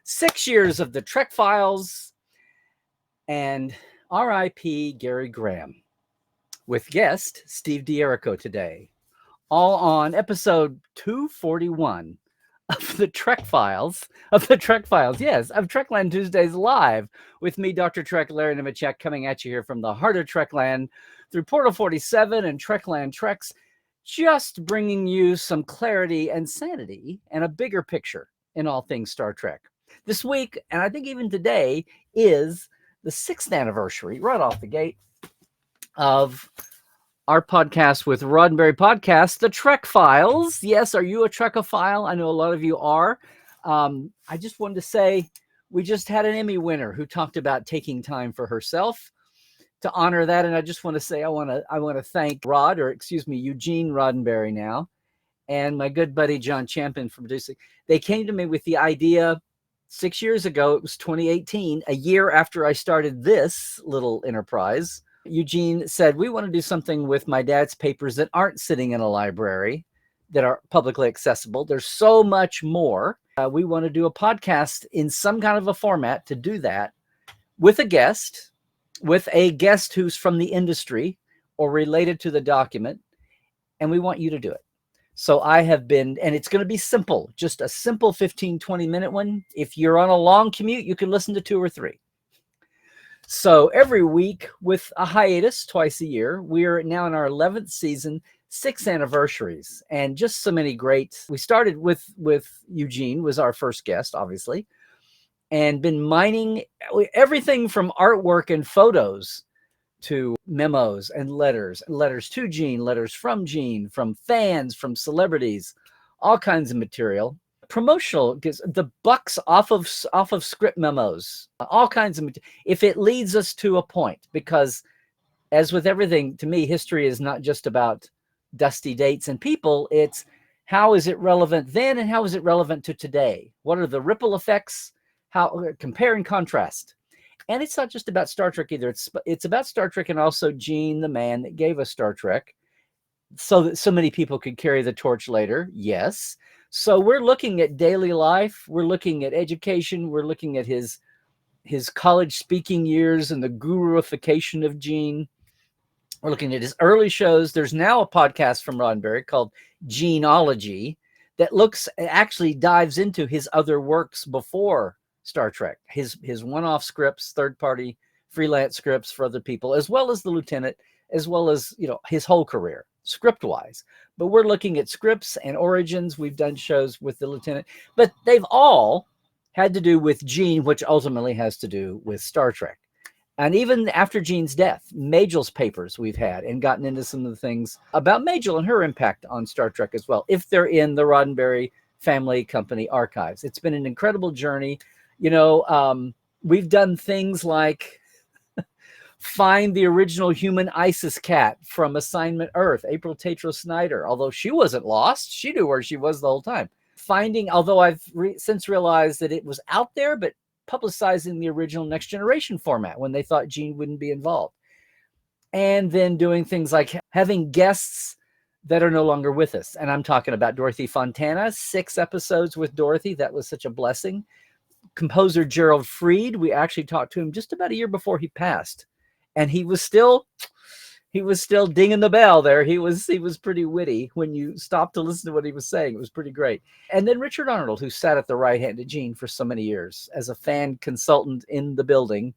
6 years of the Trek Files and R.I.P. Gary Graham with guest Steve D'Erico today, all on episode 241 of the Trek Files, yes, of Trekland Tuesdays live with me, Dr. Trek, Larry Nemecek, coming at you here from the heart of Trekland through Portal 47 and Trekland Treks, just bringing you some clarity and sanity and a bigger picture in all things Star Trek. This week, and I think even today, is the 6th anniversary, right off the gate, of our podcast with Roddenberry Podcast, the Trek Files. Yes, are you a Trekophile? I know a lot of you are. I just wanted to say we just had an Emmy winner who talked about taking time for herself. To honor that, and I just want to say I want to thank Eugene Roddenberry now, and my good buddy John Champion for producing. They came to me with the idea 6 years ago. It was 2018, a year after I started this little enterprise. Eugene said, we want to do something with my dad's papers that aren't sitting in a library, that are publicly accessible. There's so much more. We want to do a podcast in some kind of a format to do that with a guest who's from the industry or related to the document, and we want you to do it. So I have been, and it's going to be simple, just a simple 15, 20-minute one. If you're on a long commute, you can listen to 2 or 3. So every week with a hiatus twice a year, we're now in our 11th season, 6 anniversaries, and just so many great. We started with Eugene, was our first guest, obviously, and been mining everything from artwork and photos to memos and letters to Gene, letters from Gene, from fans, from celebrities, all kinds of material. Promotional, because the bucks off of script memos, all kinds of material, if it leads us to a point, because as with everything, to me, history is not just about dusty dates and people. It's how is it relevant then and how is it relevant to today? What are the ripple effects? How compare and contrast. And it's not just about Star Trek either. It's about Star Trek and also Gene, the man that gave us Star Trek, so that so many people could carry the torch later. Yes. So we're looking at daily life. We're looking at education. We're looking at his college speaking years and the guruification of Gene. We're looking at his early shows. There's now a podcast from Roddenberry called Genealogy that actually dives into his other works before Star Trek, his one-off scripts, third-party freelance scripts for other people, as well as the Lieutenant, as well as, his whole career, script-wise. But we're looking at scripts and origins. We've done shows with the Lieutenant, but they've all had to do with Gene, which ultimately has to do with Star Trek. And even after Gene's death, Majel's papers we've had and gotten into some of the things about Majel and her impact on Star Trek as well, if they're in the Roddenberry Family Company archives. It's been an incredible journey. We've done things like find the original human ISIS cat from Assignment Earth, April Tatro Snyder, although she wasn't lost. She knew where she was the whole time. Although I've since realized that it was out there, but publicizing the original Next Generation format when they thought Gene wouldn't be involved. And then doing things like having guests that are no longer with us. And I'm talking about Dorothy Fontana, 6 episodes with Dorothy. That was such a blessing. Composer Gerald Freed, we actually talked to him just about a year before he passed, and he was still dinging the bell there. He was pretty witty when you stopped to listen to what he was saying. It was pretty great. And then Richard Arnold, who sat at the right hand of Gene for so many years as a fan consultant in the building,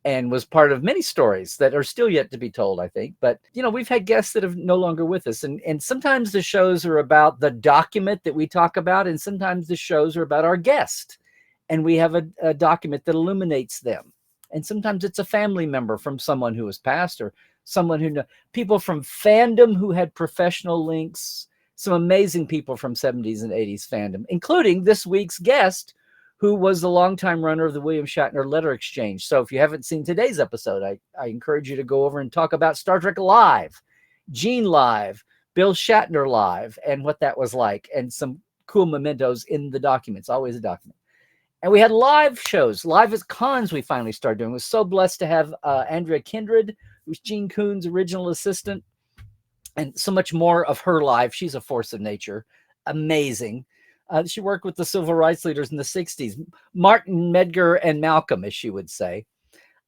and was part of many stories that are still yet to be told, I think. But we've had guests that are no longer with us, and sometimes the shows are about the document that we talk about, and sometimes the shows are about our guest. And we have a document that illuminates them. And sometimes it's a family member from someone who has passed, or someone who people from fandom who had professional links, some amazing people from 70s and 80s fandom, including this week's guest, who was the longtime runner of the William Shatner Letter Exchange. So if you haven't seen today's episode, I encourage you to go over and talk about Star Trek Live, Gene Live, Bill Shatner Live, and what that was like, and some cool mementos in the documents, always a document. And we had live shows, live at cons we finally started doing. I was so blessed to have Andrea Kindred, who's Gene Kuhn's original assistant, and so much more of her live. She's a force of nature. Amazing. She worked with the civil rights leaders in the 60s, Martin, Medgar, and Malcolm, as she would say.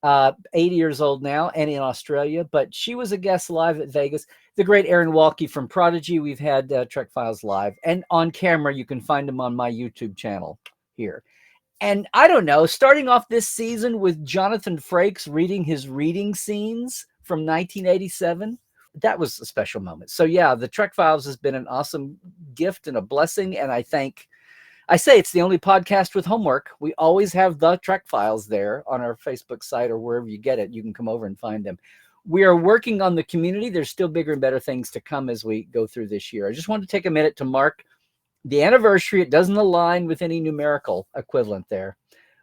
80 years old now and in Australia, but she was a guest live at Vegas. The great Aaron Walke from Prodigy. We've had Trek Files live and on camera. You can find them on my YouTube channel here. And I don't know, starting off this season with Jonathan Frakes reading his reading scenes from 1987, that was a special moment. So yeah, the Trek Files has been an awesome gift and a blessing. And I say it's the only podcast with homework. We always have the Trek Files there on our Facebook site or wherever you get it. You can come over and find them. We are working on the community. There's still bigger and better things to come as we go through this year. I just want to take a minute to mark the anniversary. It doesn't align with any numerical equivalent there,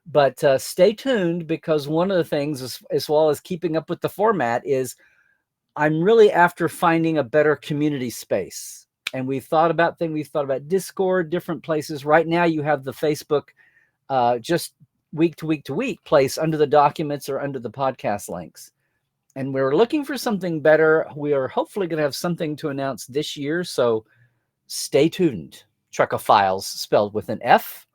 but stay tuned, because one of the things, as well as keeping up with the format, is I'm really after finding a better community space. And we've thought about Discord, different places. Right now you have the Facebook just week to week to week place under the documents or under the podcast links. And we're looking for something better. We are hopefully going to have something to announce this year. So stay tuned. Trekophiles spelled with an F.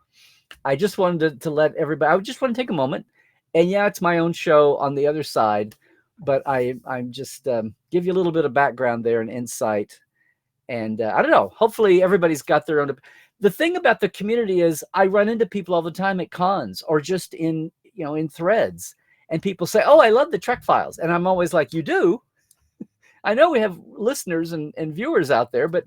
I just wanted to let everybody, I just want to take a moment. And yeah, it's my own show on the other side, but I'm just give you a little bit of background there and insight. And I don't know, hopefully everybody's got their own. The thing about the community is I run into people all the time at cons or just in threads, and people say, oh, I love the Trek Files. And I'm always like, you do? I know we have listeners and viewers out there, but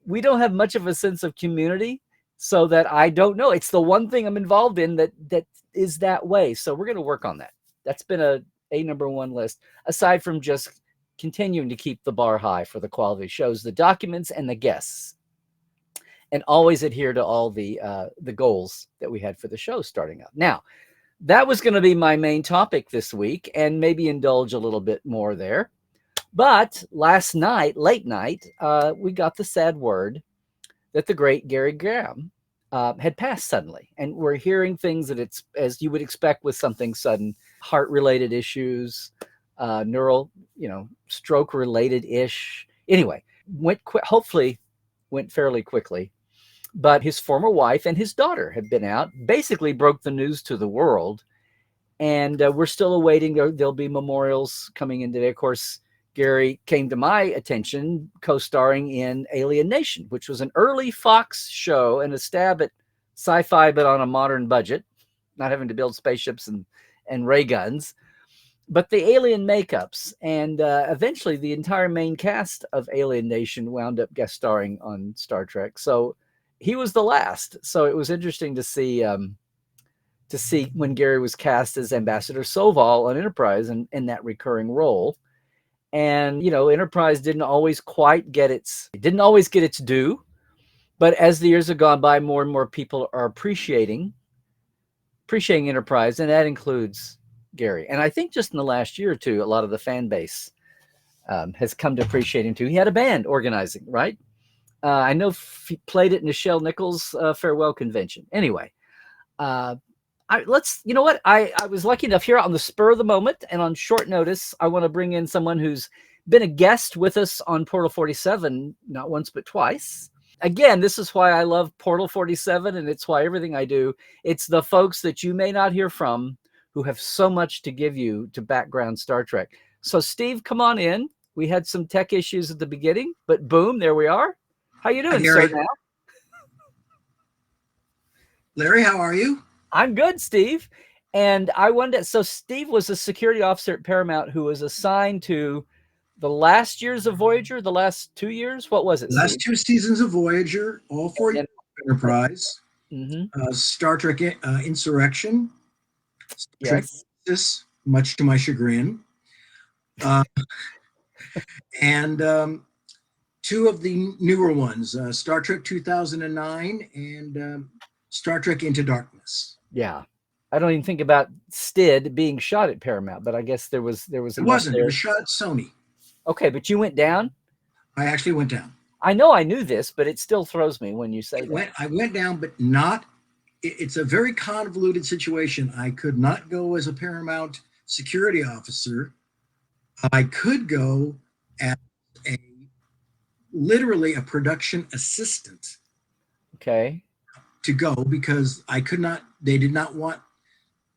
we don't have much of a sense of community, so that I don't know. It's the one thing I'm involved in that is that way. So we're going to work on that. That's been a number one list, aside from just continuing to keep the bar high for the quality shows, the documents, and the guests, and always adhere to all the goals that we had for the show starting out. Now, that was going to be my main topic this week, and maybe indulge a little bit more there. But last night, late night, we got the sad word that the great Gary Graham had passed suddenly. And we're hearing things that it's, as you would expect with something sudden, heart-related issues, neural, stroke-related-ish. Anyway, hopefully went fairly quickly. But his former wife and his daughter have been out, basically broke the news to the world. And we're still awaiting, there'll be memorials coming in today. Of course, Gary came to my attention co-starring in Alien Nation, which was an early Fox show and a stab at sci-fi, but on a modern budget, not having to build spaceships and ray guns, but the alien makeups. And eventually the entire main cast of Alien Nation wound up guest starring on Star Trek. So he was the last. So it was interesting to see when Gary was cast as Ambassador Soval on Enterprise and in that recurring role. And, Enterprise didn't always get its due. But as the years have gone by, more and more people are appreciating Enterprise, and that includes Gary. And I think just in the last year or two, a lot of the fan base has come to appreciate him too. He had a band organizing, right? I know he played at Nichelle Nichols' farewell convention. Anyway, I was lucky enough here on the spur of the moment and on short notice. I want to bring in someone who's been a guest with us on Portal 47, not once, but twice. Again, this is why I love Portal 47, and it's why everything I do, it's the folks that you may not hear from who have so much to give you to background Star Trek. So Steve, come on in. We had some tech issues at the beginning, but boom, there we are. How you doing, sir, now? Larry, how are you? I'm good, Steve. And I wondered, so Steve was a security officer at Paramount who was assigned to the last years of Voyager, the last 2 years. What was it, Last Steve? 2 seasons of Voyager, all 4 years of Enterprise, Star Trek Insurrection, Yes. This, much to my chagrin, and 2 of the newer ones, Star Trek 2009 and Star Trek Into Darkness. Yeah. I don't even think about STID being shot at Paramount, but I guess there was. It wasn't. There. It was shot at Sony. Okay, but you went down? I actually went down. I know I knew this, but it still throws me when you say that. I went down, but not. It's a very convoluted situation. I could not go as a Paramount security officer. I could go as literally a production assistant. Okay. to go because they did not want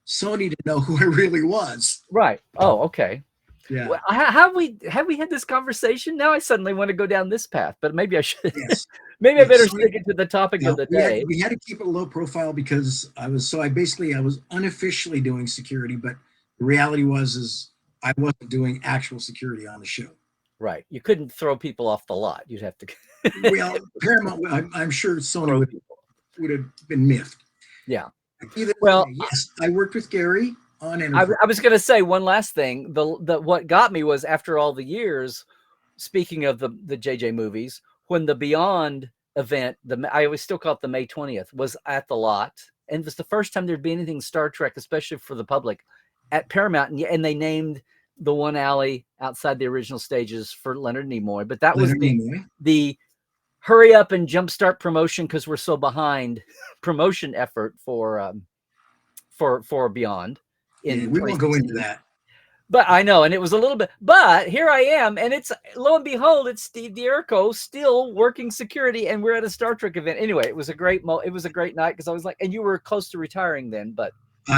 Sony to know who I really was. Right. Oh, okay. Yeah. Well, have we had this conversation? Now I suddenly want to go down this path, but maybe I should. Yes. Maybe I Yes. better Sony, stick it to the topic of the day. we had to keep it low profile because I was unofficially doing security, but the reality is I wasn't doing actual security on the show. Right. You couldn't throw people off the lot. You'd have to. Well, Paramount, I'm sure Sony Throw would people. have been miffed. Yeah. Either Well, way, yes, I worked with Gary on Enterprise. I was going to say one last thing. The what got me was after all the years. Speaking of the JJ movies, when the Beyond event, I always still call it the May 20th, was at the lot, and it was the first time there'd be anything Star Trek, especially for the public, at Paramount, and they named the one alley outside the original stages for Leonard Nimoy. But that was the hurry up and jumpstart promotion because we're so behind promotion effort for Beyond. We won't go into that. But I know, and it was a little bit, but here I am, and it's lo and behold, it's Steve D'Erico still working security, and we're at a Star Trek event. Anyway, it was a great night because I was like, and you were close to retiring then, but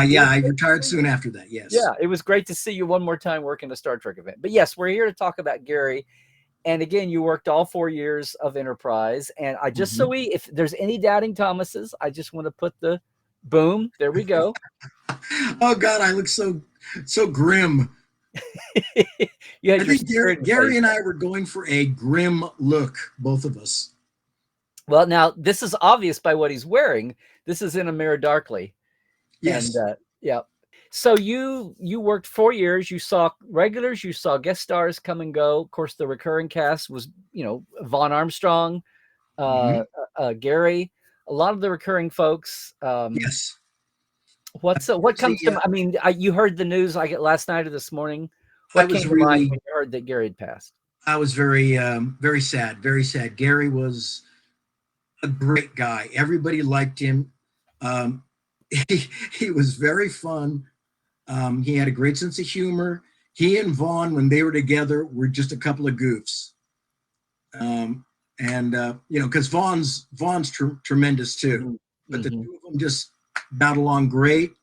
yeah, I retired soon after that. Yes. Yeah, it was great to see you one more time working a Star Trek event. But yes, we're here to talk about Gary. And again, you worked all 4 years of Enterprise, and I just if there's any doubting Thomases, I just want to put the boom. There we go. Oh God, I look so grim. I think Gary and I were going for a grim look, both of us. Well, now this is obvious by what he's wearing. This is In a Mirror Darkly. Yes. And, yeah. So you worked 4 years. You saw regulars. You saw guest stars come and go. Of course, the recurring cast was, Vaughn Armstrong, Gary, a lot of the recurring folks. Yes. What comes to? I mean, you heard the news like last night or this morning. What came to mind when you heard that Gary had passed? I was very, very sad. Very sad. Gary was a great guy. Everybody liked him. He was very fun. He had a great sense of humor. He and Vaughn, when they were together, were just a couple of goofs. Because Vaughn's tremendous too. But the two of them just got along great.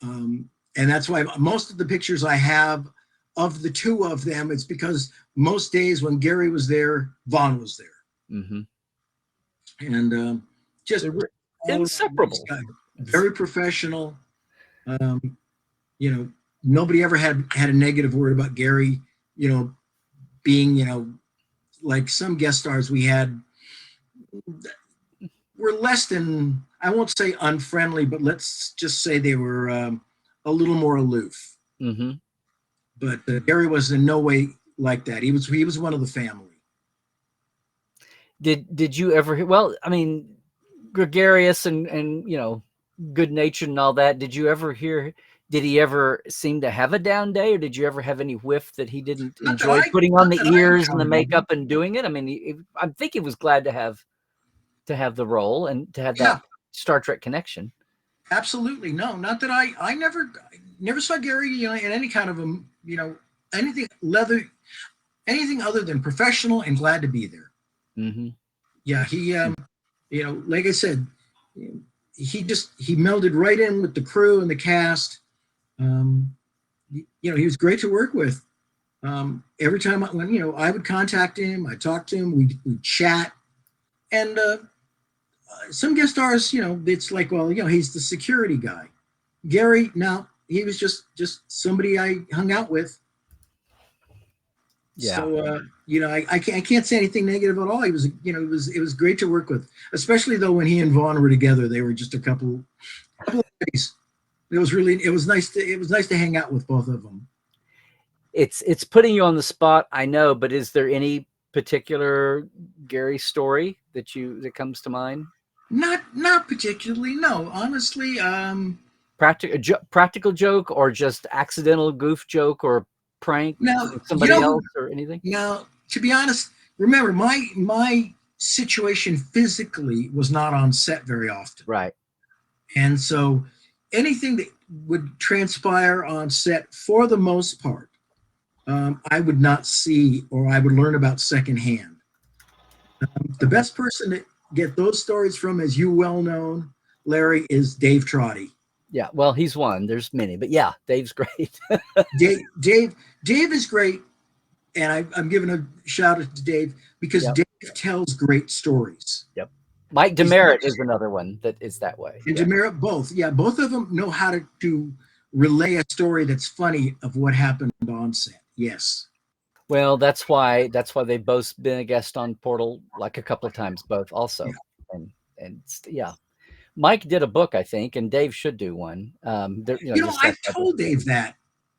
And that's why most of the pictures I have of the two of them, it's because most days when Gary was there, Vaughn was there. And just inseparable. Very professional. Nobody ever had a negative word about Gary, being, like some guest stars we had were less than, I won't say unfriendly, but let's just say they were a little more aloof. But Gary was in no way like that. He was one of the family. Did you ever? Well, I mean, gregarious and good natured and all that. Did you ever hear? Did he ever seem to have a down day, or did you ever have any whiff that he didn't enjoy putting on the ears and the makeup and doing it? I mean, I think he was glad to have the role and to have that Star Trek connection. Absolutely, no, not that I never saw Gary, in any kind of anything other than professional and glad to be there. Yeah, he, like I said, he melded right in with the crew and the cast. He was great to work with. Every time when I would contact him, I talked to him, we'd chat, and some guest stars, it's like, well, he's the security guy. Gary, no, he was just somebody I hung out with. Yeah. So I can't say anything negative at all. He was, it was great to work with, especially though when he and Vaughn were together, they were just a couple of days. It was nice to hang out with both of them. It's putting you on the spot, I know, but is there any particular Gary story that comes to mind? Not particularly, no. Honestly, practical joke or just accidental goof joke or prank with somebody else or anything? Now, to be honest, remember my situation physically was not on set very often. Right. And so anything that would transpire on set, for the most part, I would not see or I would learn about secondhand. The best person to get those stories from, as you well know, Larry, is Dave Trotty. Yeah, well, he's one. There's many, but yeah, Dave's great. Dave is great, and I'm giving a shout out to Dave because Yep. Dave tells great stories. Yep. Mike Demerit is another one that is that way. And Demerit, both of them know how to relay a story that's funny of what happened on set. Yes. Well, that's why they've both been a guest on Portal like a couple of times, both also. Yeah. And yeah. Mike did a book, I think, and Dave should do one. I've told Dave that,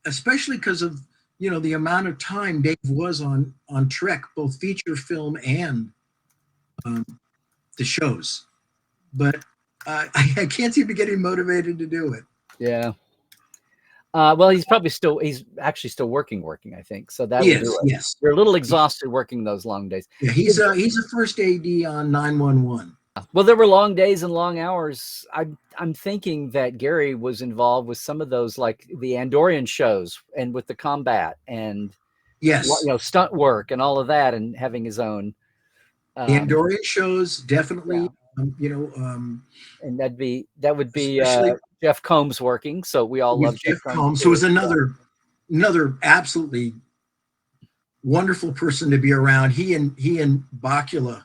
especially because of the amount of time Dave was on Trek, both feature film and the shows. But I can't seem to get him motivated to do it. Yeah. Well, he's actually still working, I think. So that would do it. Yes. You're a little exhausted working those long days. Yeah, he's a first AD on 911. Well, there were long days and long hours. I'm thinking that Gary was involved with some of those, like the Andorian shows, and with the combat and stunt work and all of that, and having his own. The Andorian shows definitely. Yeah. And that would be Jeff Combs working. So we all love Jeff Combs, who was another absolutely wonderful person to be around. He and Bakula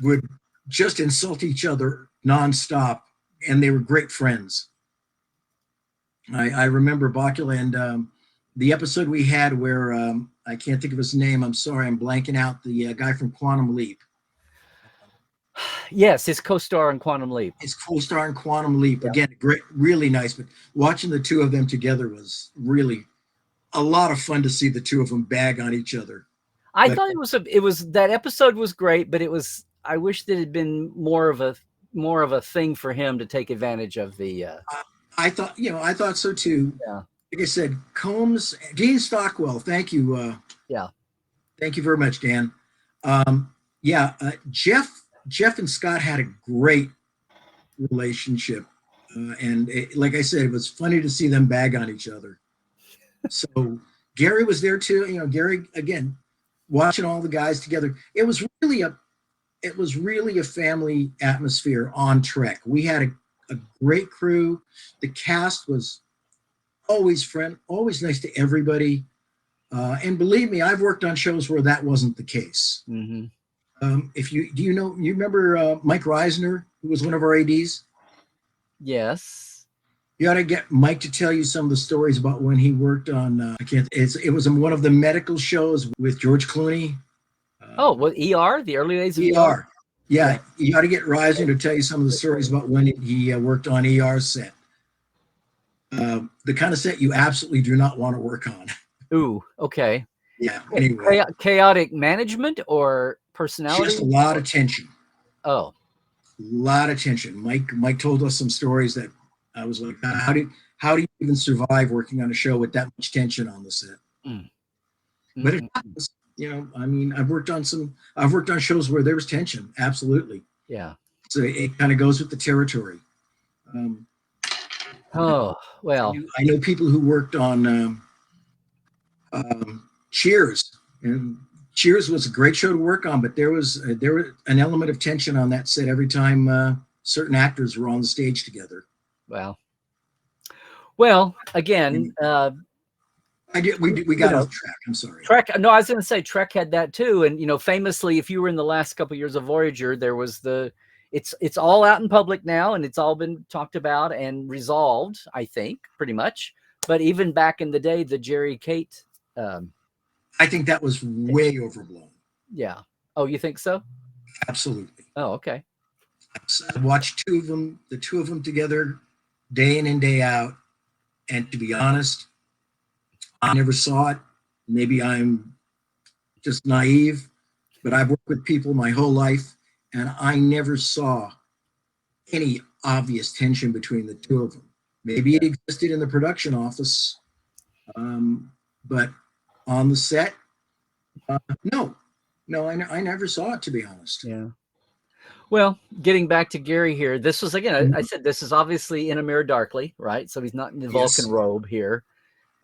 would just insult each other nonstop, and they were great friends. I remember Bakula and the episode we had where I can't think of his name. I'm sorry, I'm blanking out. The guy from Quantum Leap. Yes, his co-star in Quantum Leap. Yeah. Again, great, really nice. But watching the two of them together was really a lot of fun to see the two of them bag on each other. I thought it was that episode was great, but I wish that it had been more of a thing for him to take advantage of the. I thought so too. Yeah. Like I said, Combs, Dean Stockwell. Thank you. Thank you very much, Dan. Jeff and Scott had a great relationship, and like I said, it was funny to see them bag on each other. So Gary was there too. Gary, again, watching all the guys together. It was really a family atmosphere on Trek. We had a great crew. The cast was always nice to everybody. And believe me, I've worked on shows where that wasn't the case. Mm-hmm. You remember Mike Reisner, who was one of our ADs? Yes. You ought to get Mike to tell you some of the stories about when he worked on. It was in one of the medical shows with George Clooney. ER, the early days of ER. Yeah, you ought to get Reisner to tell you some of the stories about when he worked on ER set. The kind of set you absolutely do not want to work on. Ooh, okay. Yeah. Anyway, chaotic management or personality? Just a lot of tension. Oh, a lot of tension. Mike told us some stories that I was like, how do you even survive working on a show with that much tension on the set? Mm-hmm. But it happens. I've worked on shows where there was tension. Absolutely. Yeah. So it kind of goes with the territory. Well. I know people who worked on Cheers, and Cheers was a great show to work on, but there was an element of tension on that set every time certain actors were on the stage together. Wow. Well, again, we got off track. I'm sorry. Trek. No, I was going to say Trek had that too, and famously, if you were in the last couple of years of Voyager, there was it's all out in public now, and it's all been talked about and resolved, I think, pretty much. But even back in the day, the Jerry Kate. I think that was way overblown. Yeah. Oh, you think so? Absolutely. Oh, okay. I watched the two of them together day in and day out. And to be honest, I never saw it. Maybe I'm just naive, but I've worked with people my whole life, and I never saw any obvious tension between the two of them. Maybe it existed in the production office, but on the set, no, I never saw it, to be honest. Yeah. Well, getting back to Gary here, this was, again, I said this is obviously In a Mirror Darkly, right? So he's not in the Vulcan robe here.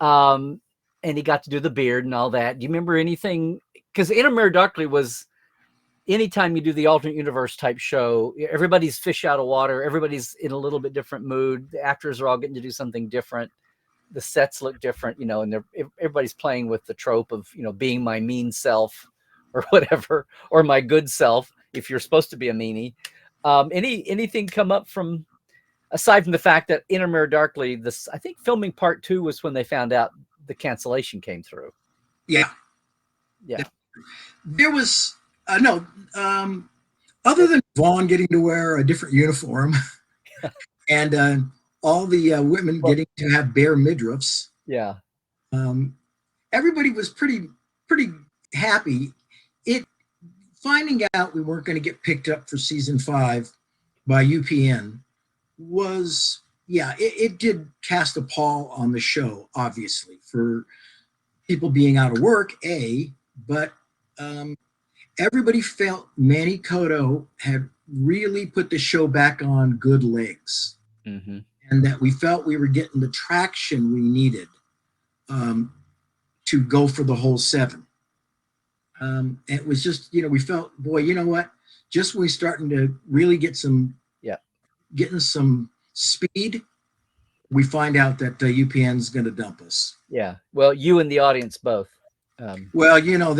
And he got to do the beard and all that. Do you remember anything? Because In a Mirror Darkly was anytime you do the alternate universe type show, everybody's fish out of water. Everybody's in a little bit different mood. The actors are all getting to do something different. The sets look different, you know, and everybody's playing with the trope of, you know, being my mean self or whatever, or my good self, if you're supposed to be a meanie. Anything come up from, aside from the fact that In a Mirror Darkly, this, I think filming part 2 was when they found out the cancellation came through. Yeah. Yeah. There was, no, other than Vaughn getting to wear a different uniform and all the women getting to have bare midriffs. Yeah. Everybody was pretty happy. Finding out we weren't going to get picked up for season 5 by UPN was, yeah, it did cast a pall on the show, obviously, for people being out of work, but everybody felt Manny Cotto had really put the show back on good legs, and that we felt we were getting the traction we needed to go for the whole 7. It was just, you know, we felt, boy, you know what? Just when we're starting to really get some, getting some speed, we find out that UPN's going to dump us. Yeah. Well, you and the audience both. Well, you know,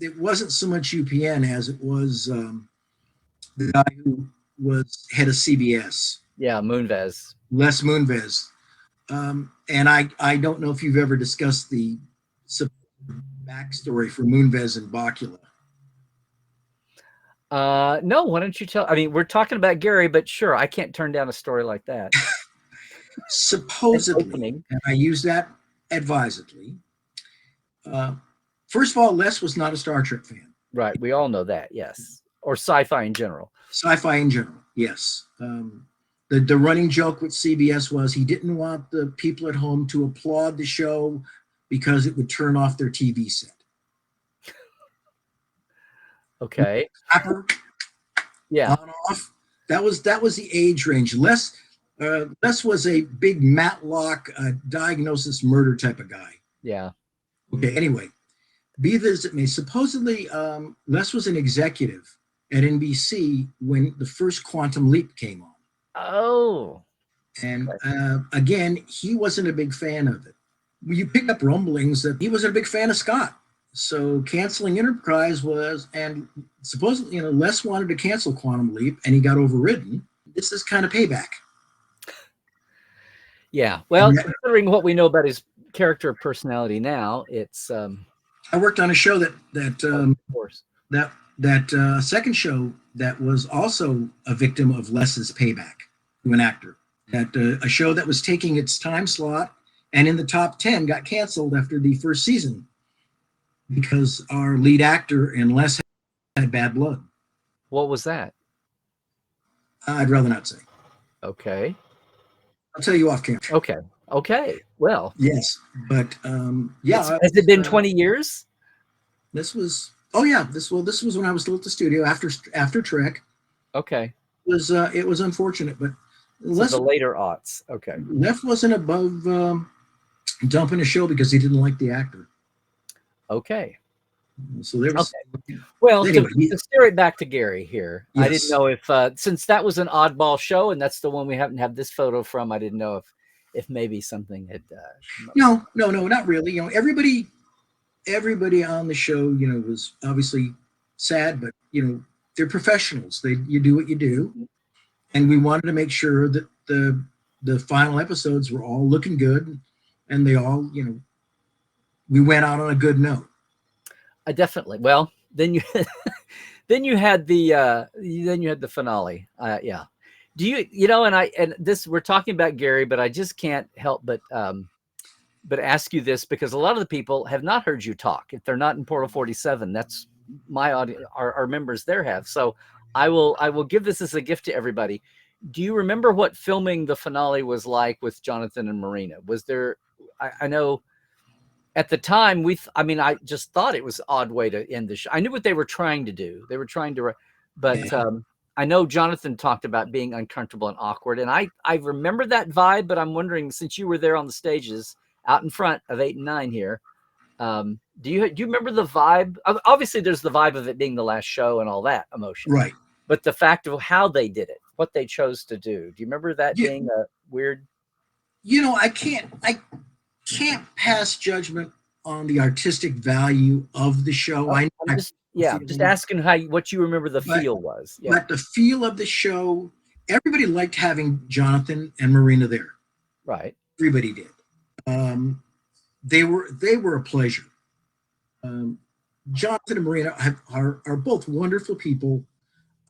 it wasn't so much UPN as it was the guy who was head of CBS. Yeah, Moonves. Les Moonves. And I don't know if you've ever discussed the backstory for Moonves and Bakula. No, why don't you tell? I mean, we're talking about Gary, but sure, I can't turn down a story like that. Supposedly, and I use that advisedly. First of all, Les was not a Star Trek fan. Right, we all know that, yes. Or sci-fi in general. Sci-fi in general, yes. The running joke with CBS was he didn't want the people at home to applaud the show because it would turn off their TV set. Okay. Yeah. On off. That was the age range. Les was a big Matlock diagnosis murder type of guy. Yeah. Okay. Anyway, be this as it may, supposedly Les was an executive at NBC when the first Quantum Leap came on. Oh. And again, he wasn't a big fan of it. You pick up rumblings that he wasn't a big fan of Scott. So canceling Enterprise was, and supposedly, you know, Les wanted to cancel Quantum Leap and he got overridden. This is kind of payback. Yeah. Well, considering what we know about his character personality now, it's I worked on a show that of course. that second show that was also a victim of Les's payback to an actor. That a show that was taking its time slot and in the top 10 got canceled after the first season because our lead actor and Les had bad blood. What was that? I'd rather not say. Okay. I'll tell you off camera. Okay. Well. Yes, but yeah. Has it been 20 years? This was this was when I was still at the studio after Trek. Okay. It was unfortunate, but the later aughts. Okay. Les wasn't above dumping a show because he didn't like the actor. Okay. So there was. Okay. Well, anyway, to steer it back to Gary here, yes. I didn't know if since that was an oddball show and that's the one we happen to have this photo from, I didn't know if maybe something had. No, not really. You know, everybody on the show, you know, was obviously sad, but you know, they're professionals. You do what you do, and we wanted to make sure that the final episodes were all looking good, and they all, you know, we went out on a good note. Definitely. Well, then you had the finale. Yeah. Do you know? And this we're talking about Gary, but I just can't help but ask you this because a lot of the people have not heard you talk. If they're not in Portal 47, that's my audience, our members there have. So I will give this as a gift to everybody. Do you remember what filming the finale was like with Jonathan and Marina? Was there? I know. At the time, I just thought it was an odd way to end the show. I knew what they were trying to do. They were trying to, but I know Jonathan talked about being uncomfortable and awkward. And I remember that vibe, but I'm wondering, since you were there on the stages out in front of 8 and 9 here, Do you remember the vibe? Obviously, there's the vibe of it being the last show and all that emotion, Right. but the fact of how they did it, what they chose to do. Do you remember that You, being a weird? I can't pass judgment on the artistic value of the show. Oh, I I'm just asking what you remember the but feel was. Yeah, but the feel of the show, everybody liked having Jonathan and Marina there. right. Everybody did. Um, they were a pleasure. Jonathan and Marina are both wonderful people.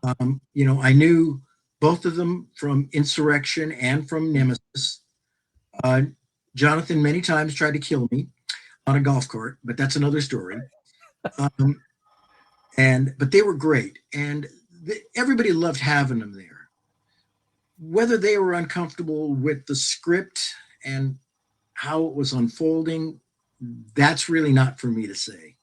I knew both of them from Insurrection and from Nemesis. Uh, Jonathan many times tried to kill me on a golf cart, but that's another story. Um, but they were great, and everybody loved having them there. Whether they were uncomfortable with the script and how it was unfolding, that's really not for me to say.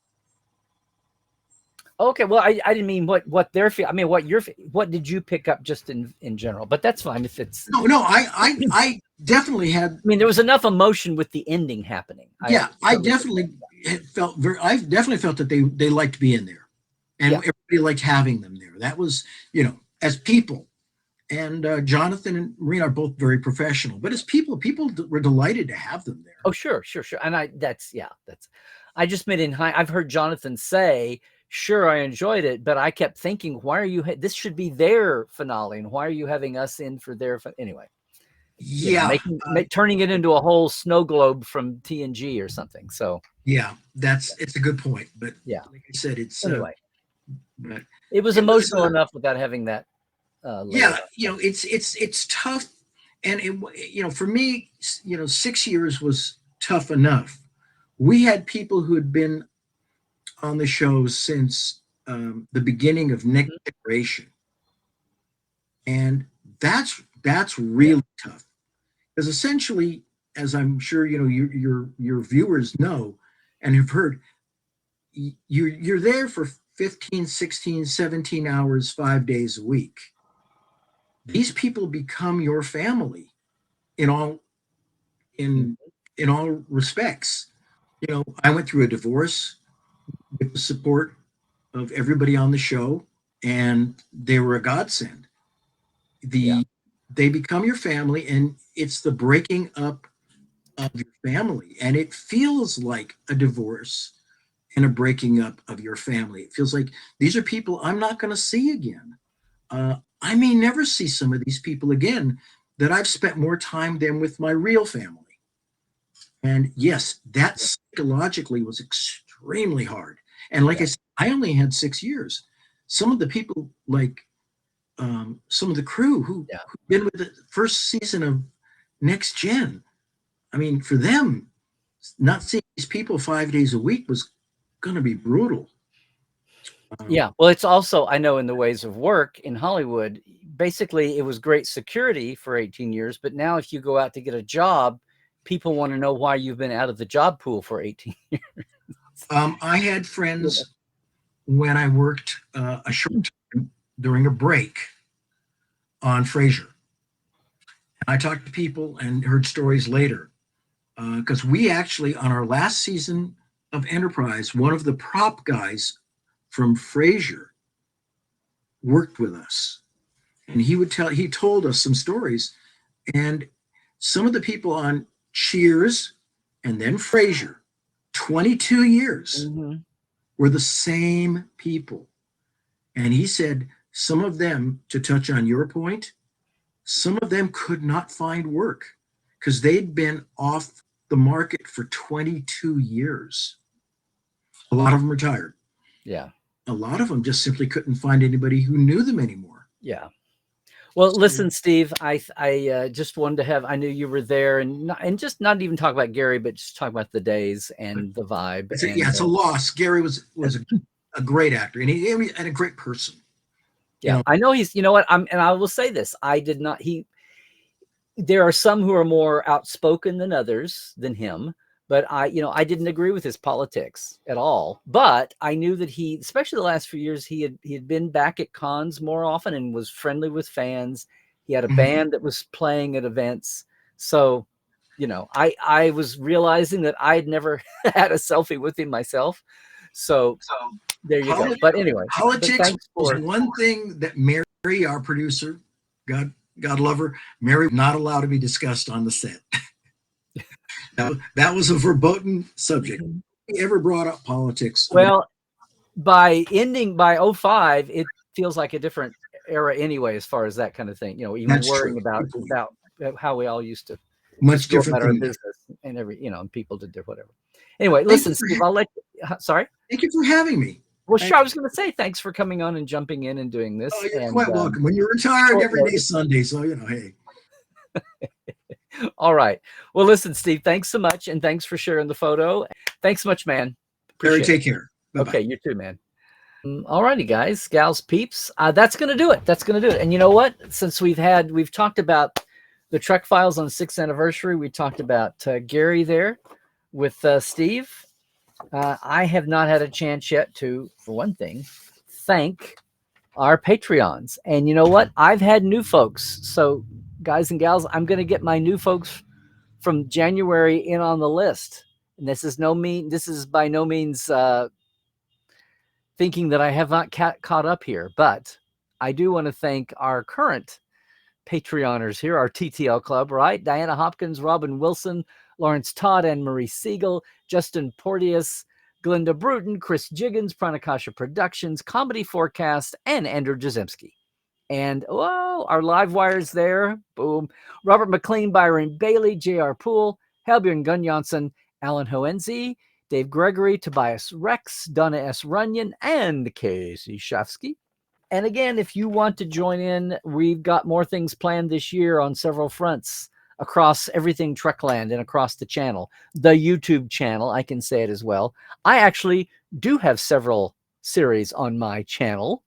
Okay, well, I didn't mean what their feel. I mean, what did you pick up just in general? But that's fine if it's. No, I definitely had. I mean, there was enough emotion with the ending happening. Yeah, I definitely felt that they liked being there, and everybody liked having them there. That was, as people. And Jonathan and Marina are both very professional, but as people were delighted to have them there. Oh, sure. And I just meant I've heard Jonathan say, sure, I enjoyed it, but I kept thinking, why are you, this should be their finale. And why are you having us in for anyway? Yeah. Turning it into a whole snow globe from TNG or something. So yeah, it's a good point. But yeah, like I said, it's anyway, but it was emotional enough without having that. It's tough, and for me, 6 years was tough enough. We had people who had been on the show since the beginning of Next Generation, and that's really tough, because essentially, as I'm sure your viewers know and have heard, you're there for 15, 16, 17 hours, 5 days a week. These people become your family in all respects. I went through a divorce with the support of everybody on the show, and they were a godsend. They become your family, and it's the breaking up of your family, and it feels like a divorce and a breaking up of your family. It feels like these are people I'm not going to see again. I may never see some of these people again that I've spent more time than with my real family. And yes, that psychologically was extremely hard. And like I said, I only had 6 years. Some of the people, like some of the crew who've been with the first season of Next Gen, I mean, for them, not seeing these people 5 days a week was going to be brutal. Well, it's also, I know in the ways of work in Hollywood, basically it was great security for 18 years, but now if you go out to get a job, people want to know why you've been out of the job pool for 18 years. I had friends when I worked a short time during a break on Frasier. I talked to people and heard stories later, because we actually, on our last season of Enterprise, one of the prop guys from Frasier worked with us, and he told us some stories, and some of the people on Cheers and then Frasier, 22 years, were the same people. And he said some of them, to touch on your point, some of them could not find work because they'd been off the market for 22 years. A lot of them retired. Yeah. A lot of them just simply couldn't find anybody who knew them anymore. Yeah. Well, listen, Steve, I just wanted to have, I knew you were there, and just not even talk about Gary, but just talk about the days and the vibe. It's a loss. Gary was a great actor, and and a great person. Yeah, I know he's, and I will say this, there are some who are more outspoken than others than him, but I didn't agree with his politics at all. But I knew that he, especially the last few years, he had been back at cons more often and was friendly with fans. He had a band that was playing at events. So you know, I was realizing that I'd never had a selfie with him myself. So there you go. But anyway, Politics thanks was for one thing that Mary, our producer, God love her, Mary, not allowed to be discussed on the set. That was a verboten subject. We ever brought up politics? Well, by 05, it feels like a different era anyway, as far as that kind of thing. You know, even That's worrying true. about how we all used to Much just go different about our than business and and people did their whatever. Anyway, listen, Steve, I'll let you, sorry. Thank you for having me. Well, sure. I was going to say thanks for coming on and jumping in and doing this. Oh, you're and quite welcome. When you're retired, every day's Sunday, so you know, hey. All right. Well, listen, Steve, thanks so much, and thanks for sharing the photo. Thanks so much, man. Appreciate Take care. Bye-bye. Okay, you too, man. All righty, guys, gals, peeps. That's going to do it. That's going to do it. And you know what? Since we've talked about the Trek Files on 6th anniversary, we talked about Gary there with Steve. I have not had a chance yet to, for one thing, thank our Patreons. And you know what? I've had new folks. So, guys and gals, I'm going to get my new folks from January in on the list. And this is by no means thinking that I have not caught up here, but I do want to thank our current Patreoners here, our TTL Club, right? Diana Hopkins, Robin Wilson, Lawrence Todd, and Marie Siegel, Justin Porteous, Glinda Bruton, Chris Jiggins, Pranakasha Productions, Comedy Forecast, and Andrew Jazemski. And our live wires there. Boom. Robert McLean, Byron Bailey, J.R. Poole, Helbjörn Gunnjonsson, Alan Hoenzi, Dave Gregory, Tobias Rex, Donna S. Runyon, and Casey Shafsky. And again, if you want to join in, we've got more things planned this year on several fronts across everything Trekland and across the channel. The YouTube channel, I can say it as well. I actually do have several series on my channel.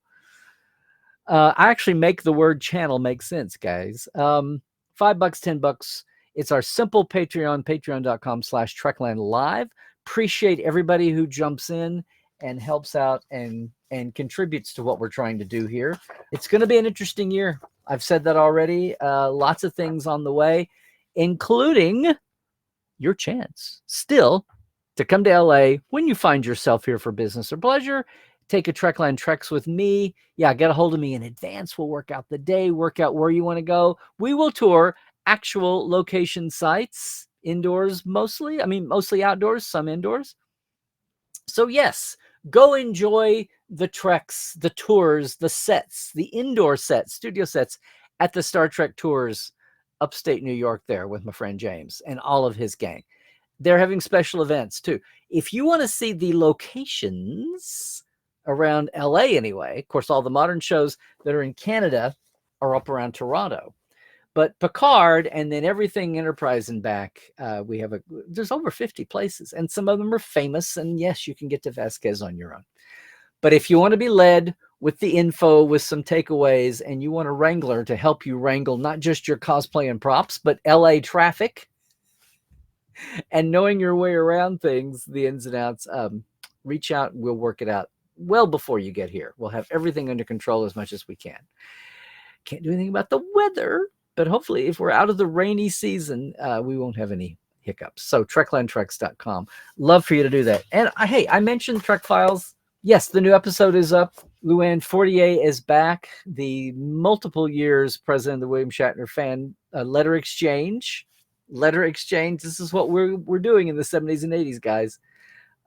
I actually make the word channel make sense, guys. $5, $10. It's our simple Patreon, patreon.com/Trekland Live. Appreciate everybody who jumps in and helps out and contributes to what we're trying to do here. It's going to be an interesting year. I've said that already. Lots of things on the way, including your chance still to come to LA when you find yourself here for business or pleasure. Take a Trekland Treks with me. Yeah, get a hold of me in advance. We'll work out the day, work out where you want to go. We will tour actual location sites, indoors mostly. I mean, mostly outdoors, some indoors. So yes, go enjoy the treks, the tours, the sets, the indoor sets, studio sets at the Star Trek Tours upstate New York there with my friend James and all of his gang. They're having special events too. If you want to see the locations around LA anyway, of course, all the modern shows that are in Canada are up around Toronto. But Picard and then everything Enterprise and back, there's over 50 places, and some of them are famous. And yes, you can get to Vasquez on your own. But if you want to be led with the info, with some takeaways, and you want a wrangler to help you wrangle not just your cosplay and props, but LA traffic and knowing your way around things, the ins and outs, reach out. We'll work it out well before you get here. We'll have everything under control as much as we can. Can't do anything about the weather, but hopefully if we're out of the rainy season, we won't have any hiccups. So treklandtreks.com. Love for you to do that. And hey, I mentioned Trek Files. Yes, the new episode is up. Luann Fortier is back. The multiple years president of the William Shatner fan letter exchange. This is what we're doing in the 70s and 80s, guys.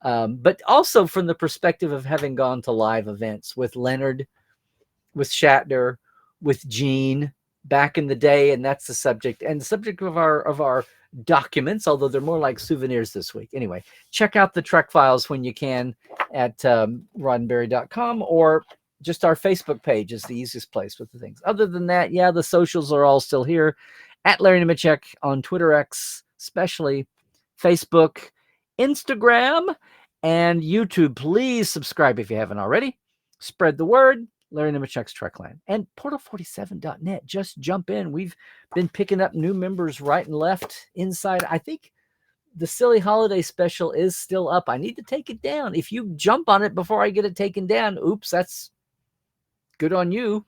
But also from the perspective of having gone to live events with Leonard, with Shatner, with Gene back in the day, and that's the subject of our documents, although they're more like souvenirs this week. Anyway, check out the Trek Files when you can at roddenberry.com, or just our Facebook page is the easiest place with the things. Other than that, yeah, the socials are all still here at Larry Nemecek on Twitter X, especially Facebook, Instagram, and YouTube. Please subscribe if you haven't already. Spread the word. Larry Nemecek's Trekland and portal47.net. Just jump in. We've been picking up new members right and left inside. I think the silly holiday special is still up. I need to take it down. If you jump on it before I get it taken down, oops, that's good on you.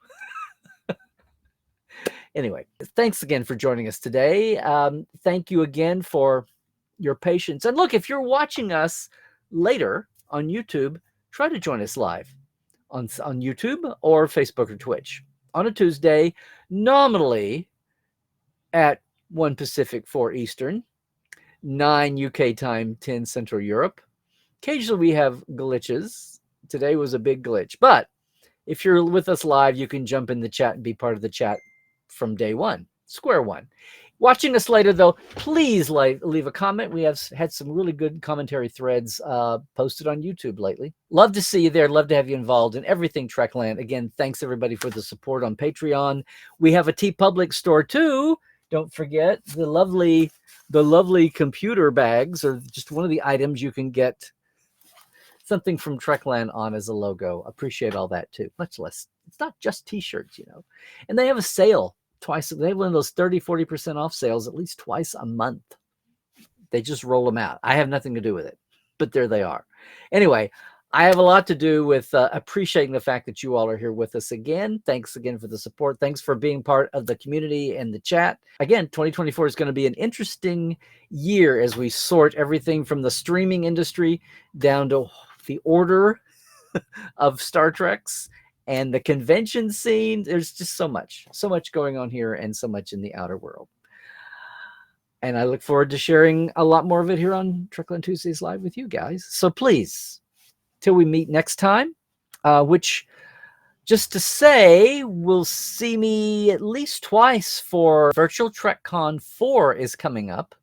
Anyway, thanks again for joining us today. Thank you again for your patience. And look, if you're watching us later on YouTube, try to join us live on YouTube or Facebook or Twitch on a Tuesday, nominally at 1 Pacific, 4 Eastern, 9 UK time, 10 Central Europe. Occasionally we have glitches. Today was a big glitch. But if you're with us live, you can jump in the chat and be part of the chat from day one, square one. Watching us later, though, please leave a comment. We have had some really good commentary threads posted on YouTube lately. Love to see you there. Love to have you involved in everything Trekland. Again, thanks everybody for the support on Patreon. We have a TeePublic store too. Don't forget the lovely computer bags are just one of the items you can get something from Trekland on as a logo. Appreciate all that too. Much less. It's not just t-shirts, you know. And they have a sale twice. They have one of those 30-40% off sales at least twice a month. They just roll them out. I have nothing to do with it, but there they are. Anyway, I have a lot to do with appreciating the fact that you all are here with us again. Thanks again for the support. Thanks for being part of the community and the chat. Again, 2024 is going to be an interesting year as we sort everything from the streaming industry down to the order of Star Treks and the convention scene. There's just so much going on here and so much in the outer world. And I look forward to sharing a lot more of it here on Trekland Tuesdays Live with you guys. So please, till we meet next time, which just to say, we'll see me at least twice for Virtual TrekCon 4 is coming up.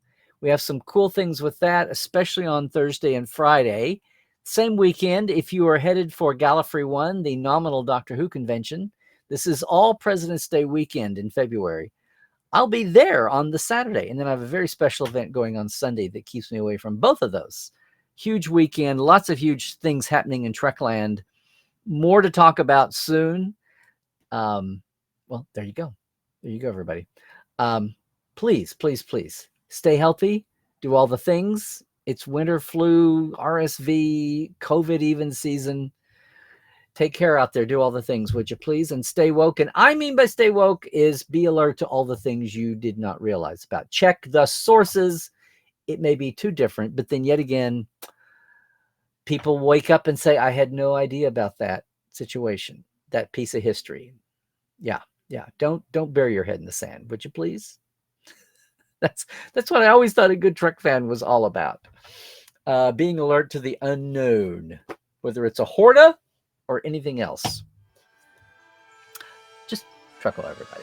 We have some cool things with that, especially on Thursday and Friday. Same weekend, if you are headed for Gallifrey 1, the nominal Doctor Who convention, this is all President's Day weekend in February. I'll be there on the Saturday, and then I have a very special event going on Sunday that keeps me away from both of those. Huge weekend, lots of huge things happening in Trekland. More to talk about soon. Well, there you go. There you go, everybody. Please, please, please stay healthy. Do all the things. It's winter, flu, RSV, COVID even season. Take care out there. Do all the things, would you please? And stay woke. And I mean by stay woke is be alert to all the things you did not realize about. Check the sources. It may be too different, but then yet again, people wake up and say, I had no idea about that situation, that piece of history. Yeah. Don't bury your head in the sand, would you please? That's what I always thought a good Trek fan was all about. Being alert to the unknown, whether it's a Horta or anything else. Just truckle, everybody.